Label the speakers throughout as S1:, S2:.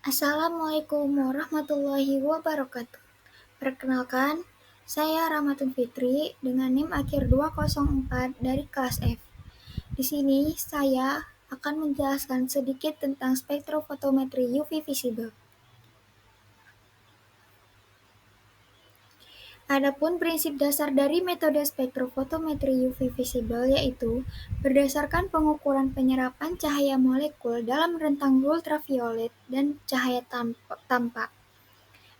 S1: Assalamualaikum warahmatullahi wabarakatuh. Perkenalkan, saya Rahmatun Fitri dengan NIM akhir 204 dari kelas F. Di sini saya akan menjelaskan sedikit tentang spektrofotometri UV visible. Adapun prinsip dasar dari metode spektrofotometri UV visible yaitu berdasarkan pengukuran penyerapan cahaya molekul dalam rentang ultraviolet dan cahaya tampak.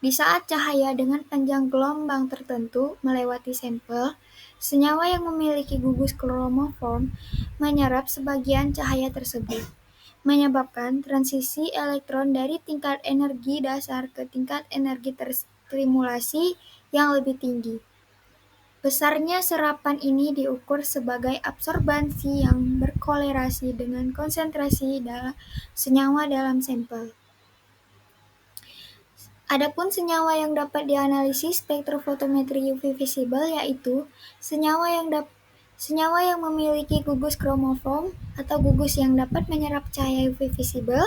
S1: Di saat cahaya dengan panjang gelombang tertentu melewati sampel, senyawa yang memiliki gugus kromoform menyerap sebagian cahaya tersebut, menyebabkan transisi elektron dari tingkat energi dasar ke tingkat energi terstimulasi yang lebih tinggi. Besarnya serapan ini diukur sebagai absorbansi yang berkolerasi dengan konsentrasi senyawa dalam sampel. Adapun senyawa yang dapat dianalisis spektrofotometri UV visible yaitu senyawa yang memiliki gugus kromoform atau gugus yang dapat menyerap cahaya UV visible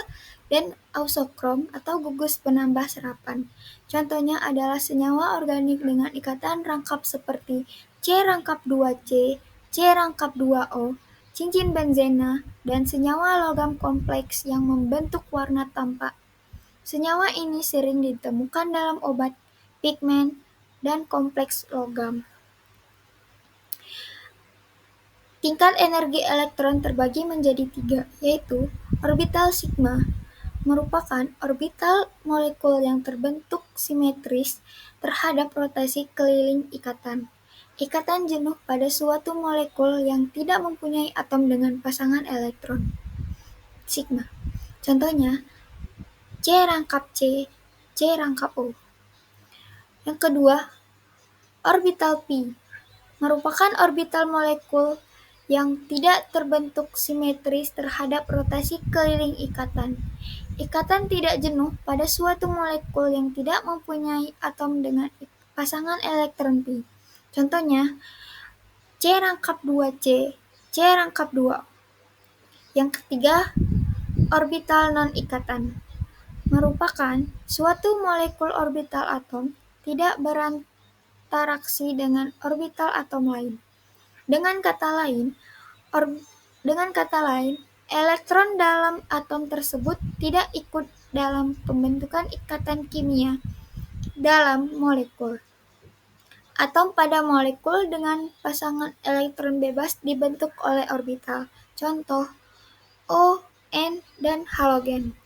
S1: dan ausokrom atau gugus penambah serapan. Contohnya adalah senyawa organik dengan ikatan rangkap seperti C-2C, C-2O, cincin benzena, dan senyawa logam kompleks yang membentuk warna tampak. Senyawa ini sering ditemukan dalam obat, pigmen, dan kompleks logam. Tingkat energi elektron terbagi menjadi 3, yaitu orbital sigma, merupakan orbital molekul yang terbentuk simetris terhadap rotasi keliling ikatan. Ikatan jenuh pada suatu molekul yang tidak mempunyai atom dengan pasangan elektron. Sigma. Contohnya, C-C, C-O. Yang kedua, orbital pi, merupakan orbital molekul yang tidak terbentuk simetris terhadap rotasi keliling ikatan. Ikatan tidak jenuh pada suatu molekul yang tidak mempunyai atom dengan pasangan elektron pi. Contohnya, C-2C, C-2O. Yang ketiga, orbital non-ikatan, merupakan suatu molekul orbital atom tidak berinteraksi dengan orbital atom lain. Dengan kata lain, elektron dalam atom tersebut tidak ikut dalam pembentukan ikatan kimia dalam molekul. Atom pada molekul dengan pasangan elektron bebas dibentuk oleh orbital. Contoh, O, N, dan halogen.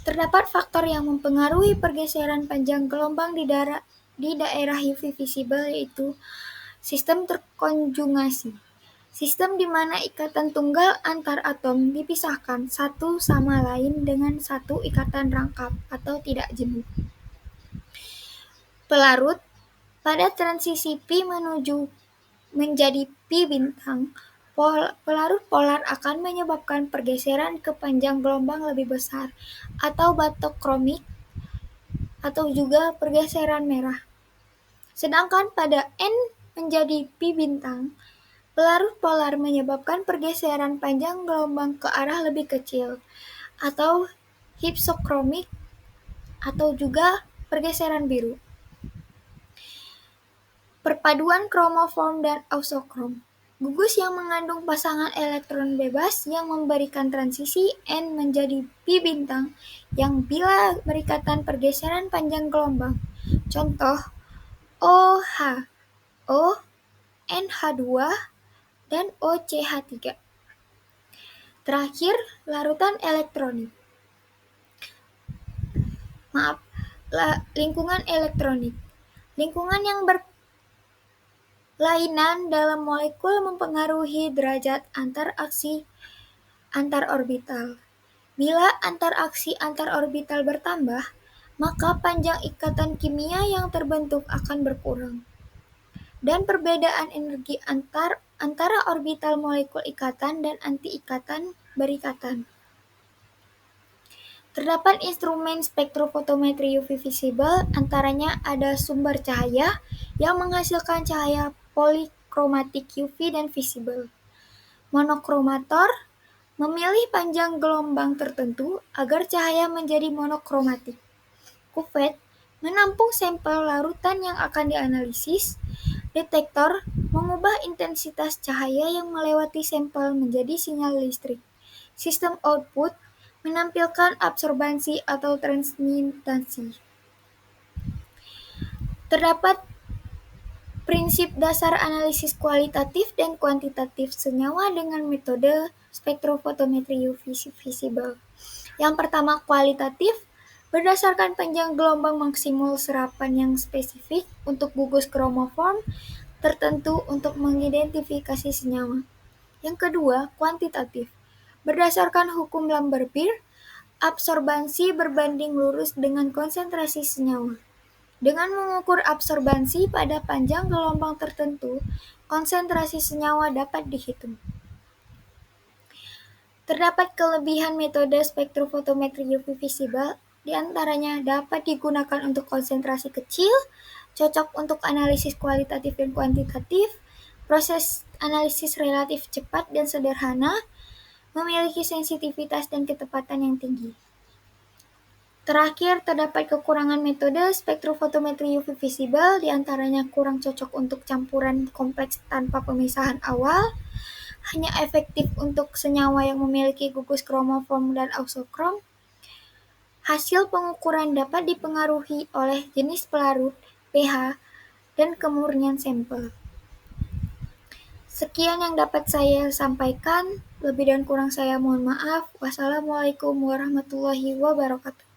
S1: Terdapat faktor yang mempengaruhi pergeseran panjang gelombang di daerah UV visible yaitu sistem terkonjugasi. Sistem di mana ikatan tunggal antar atom dipisahkan satu sama lain dengan satu ikatan rangkap atau tidak jenuh. Pelarut pada transisi pi menjadi pi bintang, pelarut polar akan menyebabkan pergeseran ke panjang gelombang lebih besar atau batok kromik atau juga pergeseran merah. Sedangkan pada N menjadi pi bintang, pelarut polar menyebabkan pergeseran panjang gelombang ke arah lebih kecil atau hipsokromik atau juga pergeseran biru. Perpaduan kromoform dan ausokrom. Gugus yang mengandung pasangan elektron bebas yang memberikan transisi N menjadi pi bintang yang bila berikatan pergeseran panjang gelombang. Contoh, OH, O, NH2, dan OCH3. Terakhir, larutan elektronik. Lingkungan elektronik. Lingkungan yang berlainan dalam molekul mempengaruhi derajat interaksi antar orbital. Bila interaksi antar orbital bertambah, maka panjang ikatan kimia yang terbentuk akan berkurang. Dan perbedaan energi antara orbital molekul ikatan dan anti-ikatan berikatan. Terdapat instrumen spektrofotometri UV visible, antaranya ada sumber cahaya yang menghasilkan cahaya polikromatik UV dan visible, monokromator, Memilih panjang gelombang tertentu agar cahaya menjadi monokromatik. Kuvet menampung sampel larutan yang akan dianalisis. Detektor mengubah intensitas cahaya yang melewati sampel menjadi sinyal listrik. Sistem output menampilkan absorbansi atau transmitasi. Terdapat prinsip dasar analisis kualitatif dan kuantitatif senyawa dengan metode spektrofotometri UV visible. Yang pertama, kualitatif, berdasarkan panjang gelombang maksimum serapan yang spesifik untuk gugus kromoform tertentu untuk mengidentifikasi senyawa. Yang kedua, kuantitatif, berdasarkan hukum Lambert-Beer, absorbansi berbanding lurus dengan konsentrasi senyawa. Dengan mengukur absorbansi pada panjang gelombang tertentu, konsentrasi senyawa dapat dihitung. Terdapat kelebihan metode spektrofotometri UV visible, di antaranya dapat digunakan untuk konsentrasi kecil, cocok untuk analisis kualitatif dan kuantitatif, proses analisis relatif cepat dan sederhana, memiliki sensitivitas dan ketepatan yang tinggi. Terakhir, terdapat kekurangan metode spektrofotometri UV visible, di antaranya kurang cocok untuk campuran kompleks tanpa pemisahan awal, hanya efektif untuk senyawa yang memiliki gugus kromoform dan auxokrom. Hasil pengukuran dapat dipengaruhi oleh jenis pelarut, pH, dan kemurnian sampel. Sekian yang dapat saya sampaikan, lebih dan kurang saya mohon maaf. Wassalamualaikum warahmatullahi wabarakatuh.